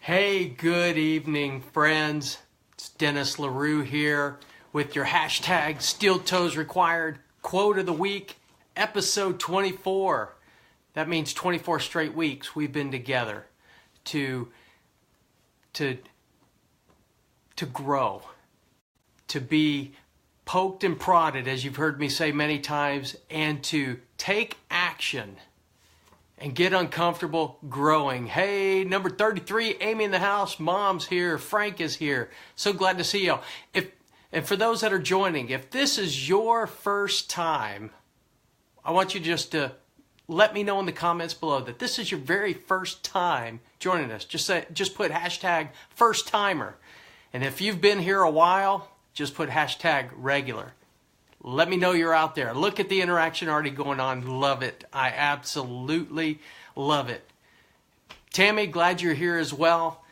Hey, good evening, friends. It's Dennis LaRue here with your hashtag steeltoesrequired quote of the week, episode 24. That means 24 straight weeks we've been together to grow, to be poked and prodded, as you've heard me say many times, and to take action and get uncomfortable growing. Hey, number 33, Amy in the house. Mom's here. Frank is here. So glad to see you. And for those that are joining, if this is your first time, I want you just to let me know in the comments below that this is your very first time joining us. Just put hashtag first timer. And if you've been here a while, just put hashtag regular. Let me know you're out there. Look at the interaction already going on. Love it. I absolutely love it. Tammy, glad you're here as well.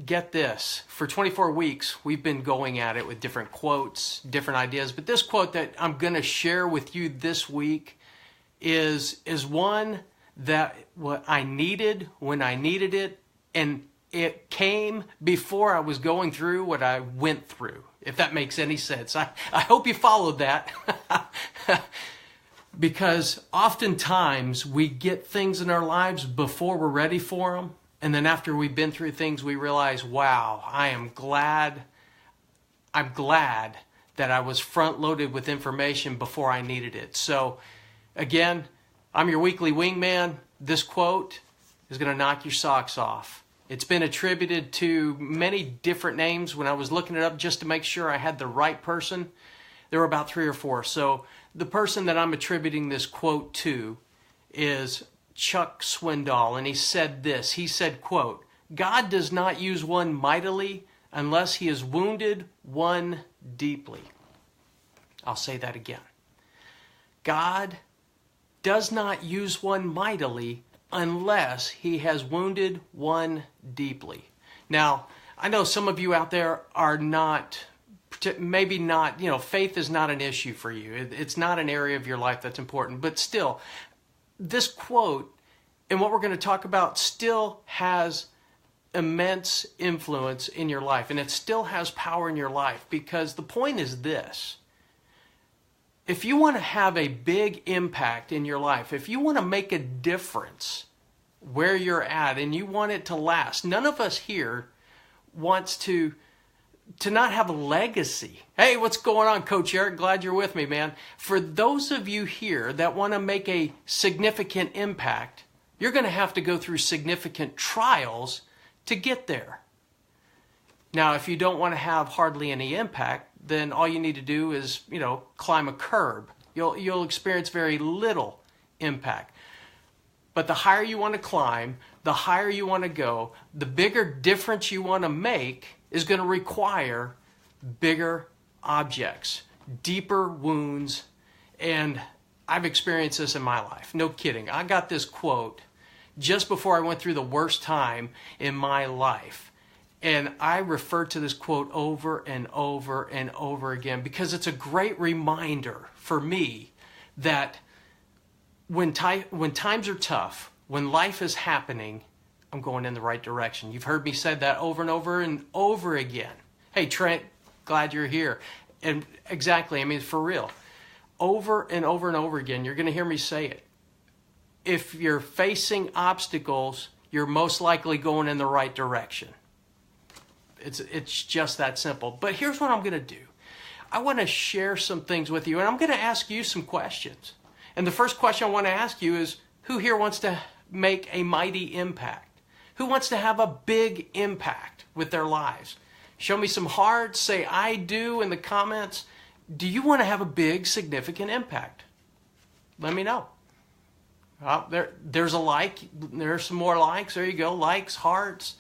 Get this. For 24 weeks, we've been going at it with different quotes, different ideas. But this quote that I'm going to share with you this week is one that what I needed when I needed it. And it came before I was going through what I went through. If that makes any sense. I hope you followed that. Because oftentimes we get things in our lives before we're ready for them. And then after we've been through things, we realize, wow, I'm glad that I was front loaded with information before I needed it. So again, I'm your weekly wingman. This quote is going to knock your socks off. It's been attributed to many different names. When I was looking it up just to make sure I had the right person, there were about 3 or 4. So the person that I'm attributing this quote to is Chuck Swindoll. And he said this. He said, quote, "God does not use one mightily unless he has wounded one deeply." I'll say that again. God does not use one mightily unless he has wounded one deeply. Now, I know some of you out there are maybe not, faith is not an issue for you. It's not an area of your life that's important. But still, this quote and what we're going to talk about still has immense influence in your life. And it still has power in your life, because the point is this. If you want to have a big impact in your life, if you want to make a difference where you're at and you want it to last, none of us here wants to not have a legacy. Hey, what's going on, Coach Eric? Glad you're with me, man. For those of you here that want to make a significant impact, you're going to have to go through significant trials to get there. Now, if you don't want to have hardly any impact, then all you need to do is, climb a curb. You'll experience very little impact. But the higher you want to climb, the higher you want to go, the bigger difference you want to make is going to require bigger objects, deeper wounds. And I've experienced this in my life. No kidding. I got this quote just before I went through the worst time in my life. And I refer to this quote over and over and over again because it's a great reminder for me that when times are tough, when life is happening, I'm going in the right direction. You've heard me say that over and over and over again. Hey, Trent, glad you're here. And exactly, for real. Over and over and over again, you're going to hear me say it. If you're facing obstacles, you're most likely going in the right direction. It's just that simple. But here's what I'm going to do. I want to share some things with you, and I'm going to ask you some questions. And the first question I want to ask you is, who here wants to make a mighty impact? Who wants to have a big impact with their lives? Show me some hearts. Say, I do in the comments. Do you want to have a big, significant impact? Let me know. There's a like. There's some more likes. There you go. Likes, hearts.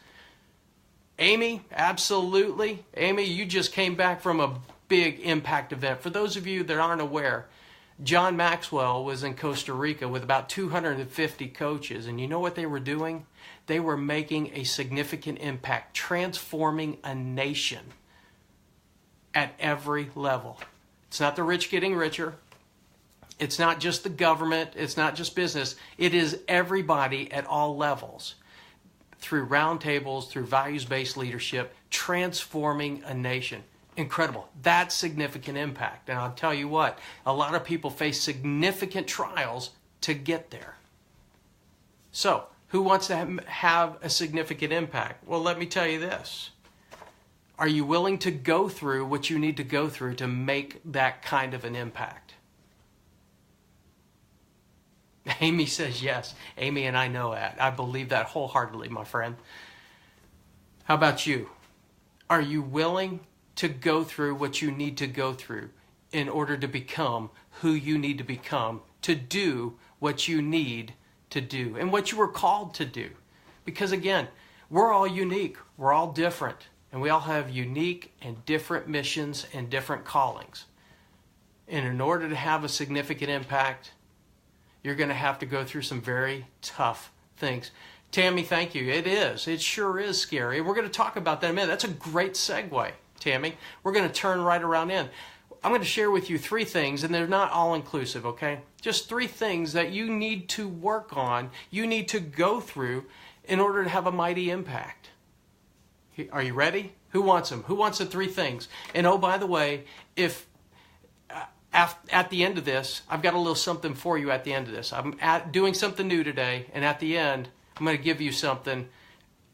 Amy, absolutely. Amy, you just came back from a big impact event. For those of you that aren't aware, John Maxwell was in Costa Rica with about 250 coaches. And you know what they were doing? They were making a significant impact, transforming a nation at every level. It's not the rich getting richer. It's not just the government. It's not just business. It is everybody at all levels. through roundtables, through values-based leadership, transforming a nation. Incredible. That's significant impact. And I'll tell you what, a lot of people face significant trials to get there. So, who wants to have a significant impact? Well, let me tell you this. Are you willing to go through what you need to go through to make that kind of an impact? Amy says yes. Amy and I know that. I believe that wholeheartedly, my friend. How about you? Are you willing to go through what you need to go through in order to become who you need to become, to do what you need to do and what you were called to do? Because again, we're all unique. We're all different. And we all have unique and different missions and different callings. And in order to have a significant impact, you're going to have to go through some very tough things. Tammy, thank you. It is. It sure is scary. And we're going to talk about that in a minute. That's a great segue, Tammy. We're going to turn right around in. I'm going to share with you 3 things, and they're not all inclusive, okay? Just 3 things that you need to work on, you need to go through in order to have a mighty impact. Are you ready? Who wants them? Who wants the 3 things? And oh, by the way, if at the end of this, I've got a little something for you at the end of this. I'm doing something new today, and at the end, I'm going to give you something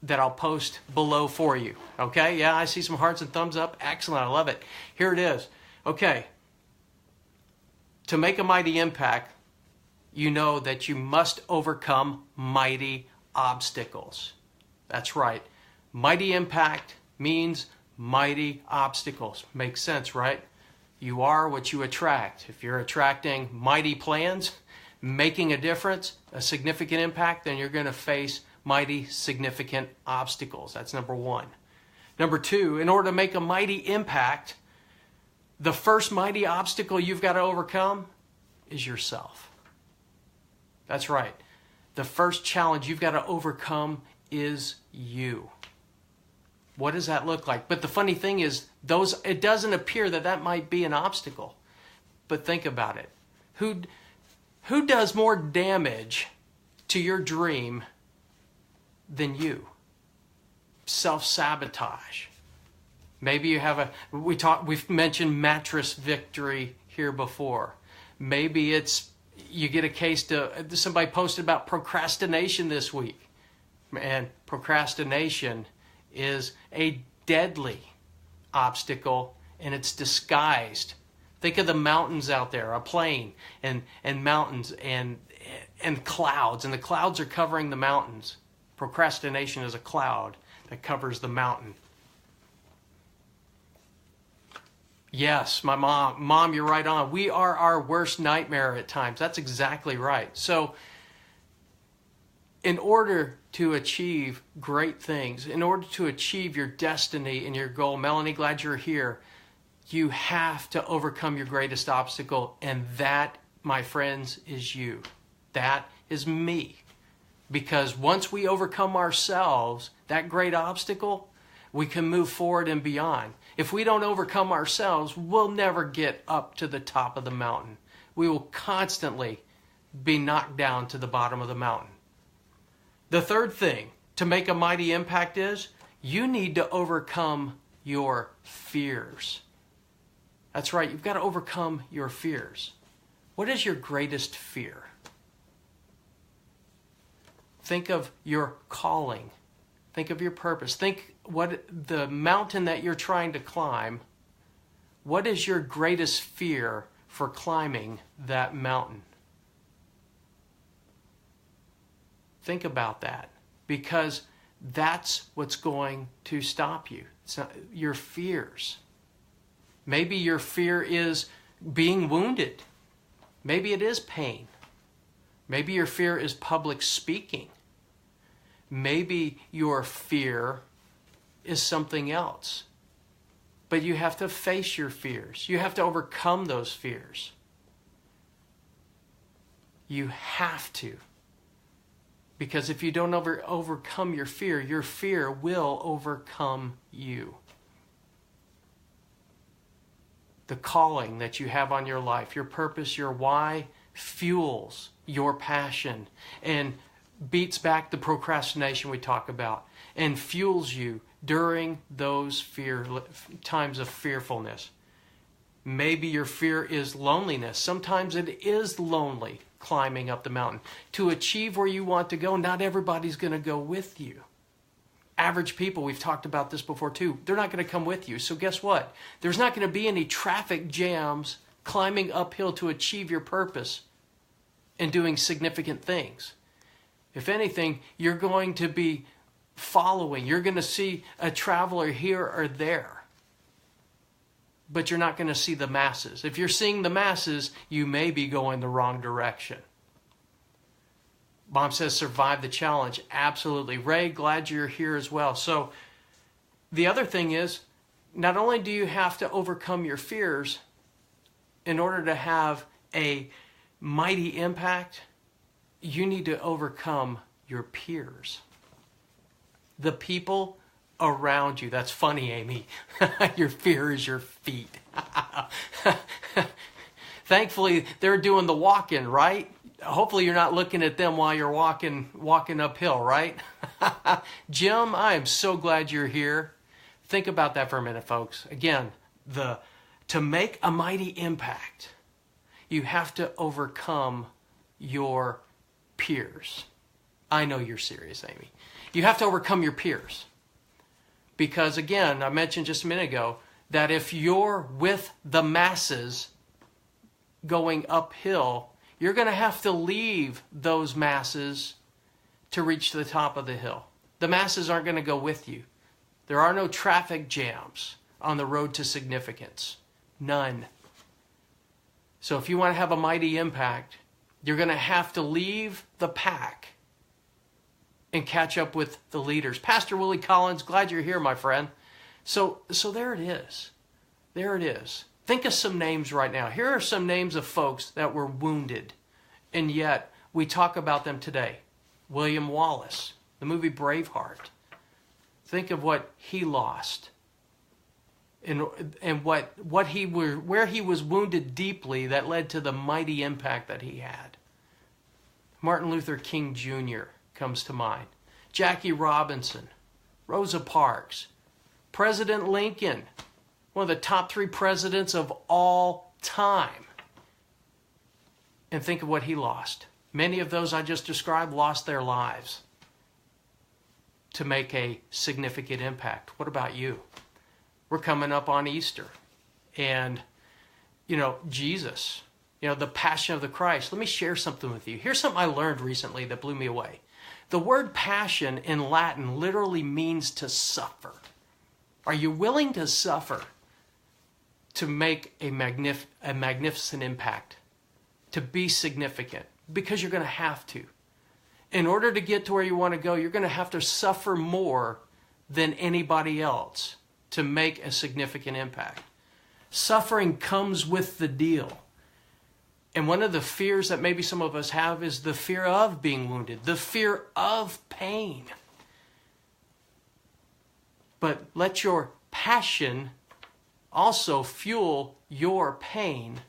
that I'll post below for you. Okay? Yeah, I see some hearts and thumbs up. Excellent. I love it. Here it is. Okay. To make a mighty impact, you know that you must overcome mighty obstacles. That's right. Mighty impact means mighty obstacles. Makes sense, right? You are what you attract. If you're attracting mighty plans, making a difference, a significant impact, then you're going to face mighty significant obstacles. That's number 1. Number 2, in order to make a mighty impact, the first mighty obstacle you've got to overcome is yourself. That's right. The first challenge you've got to overcome is you. What does that look like? But the funny thing is, it doesn't appear that might be an obstacle. But think about it. Who does more damage to your dream than you? Self-sabotage. Maybe you have we've mentioned mattress victory here before. Maybe it's you get a case to somebody posted about procrastination this week. And procrastination is a deadly obstacle, and it's disguised. Think of the mountains out there, a plain and mountains and clouds, and the clouds are covering the mountains. Procrastination is a cloud that covers the mountain. Yes, my mom, you're right on. We are our worst nightmare at times. That's exactly right. So in order to achieve great things, in order to achieve your destiny and your goal, Melanie, glad you're here, you have to overcome your greatest obstacle, and that, my friends, is you. That is me. Because once we overcome ourselves, that great obstacle, we can move forward and beyond. If we don't overcome ourselves, we'll never get up to the top of the mountain. We will constantly be knocked down to the bottom of the mountain. The third thing to make a mighty impact is you need to overcome your fears. That's right, you've got to overcome your fears. What is your greatest fear? Think of your calling. Think of your purpose. Think what the mountain that you're trying to climb. What is your greatest fear for climbing that mountain? Think about that, because that's what's going to stop you. It's not your fears. Maybe your fear is being wounded. Maybe it is pain. Maybe your fear is public speaking. Maybe your fear is something else. But you have to face your fears. You have to overcome those fears. You have to. Because if you don't overcome your fear will overcome you. The calling that you have on your life, your purpose, your why, fuels your passion. And beats back the procrastination we talk about and fuels you during those times of fearfulness. Maybe your fear is loneliness. Sometimes it is lonely climbing up the mountain. To achieve where you want to go, not everybody's going to go with you. Average people, we've talked about this before too, they're not going to come with you. So guess what? There's not going to be any traffic jams climbing uphill to achieve your purpose and doing significant things. If anything, you're going to be following. You're going to see a traveler here or there, but you're not going to see the masses. If you're seeing the masses, you may be going the wrong direction. Mom says, survive the challenge. Absolutely. Ray, glad you're here as well. So the other thing is, not only do you have to overcome your fears in order to have a mighty impact, you need to overcome your peers. The people around you. That's funny, Amy. Your fear is your feet. Thankfully, they're doing the walking, right? Hopefully you're not looking at them while you're walking uphill, right? Jim, I am so glad you're here. Think about that for a minute, folks. Again, to make a mighty impact, you have to overcome your peers. I know you're serious, Amy. You have to overcome your peers. Because again, I mentioned just a minute ago that if you're with the masses going uphill, you're going to have to leave those masses to reach the top of the hill. The masses aren't going to go with you. There are no traffic jams on the road to significance. None. So if you want to have a mighty impact, you're going to have to leave the pack and catch up with the leaders. Pastor Willie Collins, glad you're here, my friend. So there it is. There it is. Think of some names right now. Here are some names of folks that were wounded, and yet we talk about them today. William Wallace, the movie Braveheart. Think of what he lost, and where he was wounded deeply that led to the mighty impact that he had. Martin Luther King Jr. comes to mind. Jackie Robinson, Rosa Parks, President Lincoln, one of the top 3 presidents of all time. And think of what he lost. Many of those I just described lost their lives to make a significant impact. What about you? We're coming up on Easter. And, Jesus, the passion of the Christ. Let me share something with you. Here's something I learned recently that blew me away. The word passion in Latin literally means to suffer. Are you willing to suffer to make a magnificent impact, to be significant? Because you're going to have to. In order to get to where you want to go, you're going to have to suffer more than anybody else to make a significant impact. Suffering comes with the deal. And one of the fears that maybe some of us have is the fear of being wounded, the fear of pain. But let your passion also fuel your pain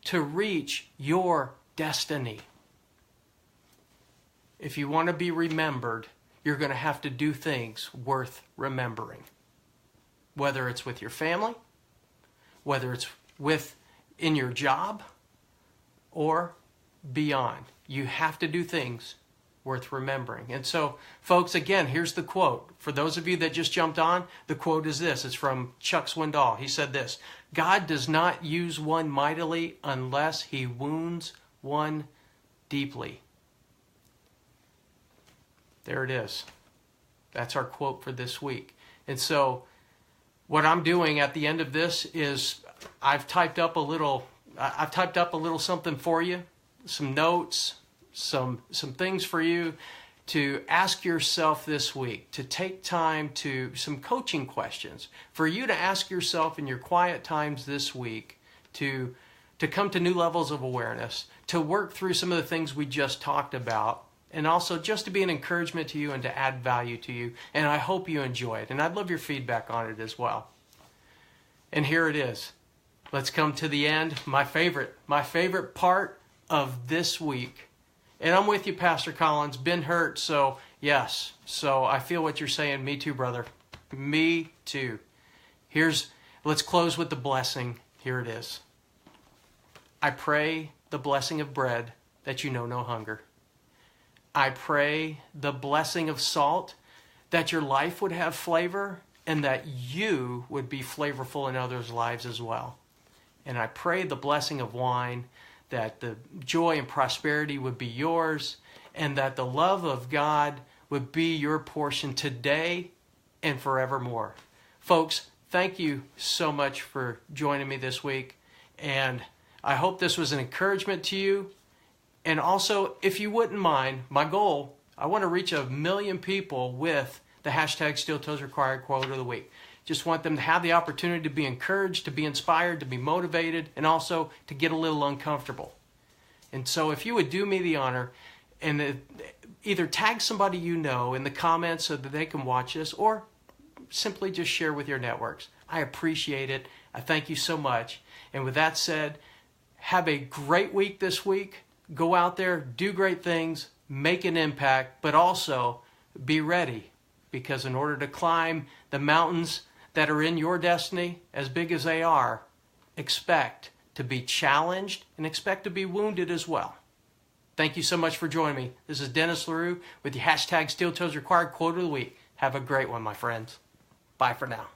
to reach your destiny. If you want to be remembered, you're going to have to do things worth remembering. Whether it's with your family, whether it's in your job, or beyond. You have to do things worth remembering. And so, folks, again, here's the quote. For those of you that just jumped on, the quote is this. It's from Chuck Swindoll. He said this: God does not use one mightily unless he wounds one deeply. There it is. That's our quote for this week. And so, what I'm doing at the end of this is I've typed up a little something for you, some notes, some things for you to ask yourself this week, to take time to some coaching questions for you to ask yourself in your quiet times this week to come to new levels of awareness, to work through some of the things we just talked about, and also just to be an encouragement to you and to add value to you. And I hope you enjoy it. And I'd love your feedback on it as well. And here it is. Let's come to the end. My favorite part of this week And I'm with you, Pastor Collins. Been hurt, so yes. So I feel what you're saying. Me too, brother. Me too. Let's close with the blessing. Here it is. I pray the blessing of bread that you know no hunger. I pray the blessing of salt that your life would have flavor and that you would be flavorful in others' lives as well. And I pray the blessing of wine, that the joy and prosperity would be yours, and that the love of God would be your portion today and forevermore. Folks, thank you so much for joining me this week, and I hope this was an encouragement to you. And also, if you wouldn't mind, my goal, I want to reach 1 million people with the hashtag steeltoesrequired quote of the week. Just want them to have the opportunity to be encouraged, to be inspired, to be motivated, and also to get a little uncomfortable. And so if you would do me the honor and either tag somebody you know in the comments so that they can watch this, or simply just share with your networks. I appreciate it. I thank you so much. And with that said, have a great week this week. Go out there, do great things, make an impact, but also be ready, because in order to climb the mountains that are in your destiny, as big as they are, expect to be challenged and expect to be wounded as well. Thank you so much for joining me. This is Dennis LaRue with the hashtag steeltoesrequired quote of the week. Have a great one, my friends. Bye for now.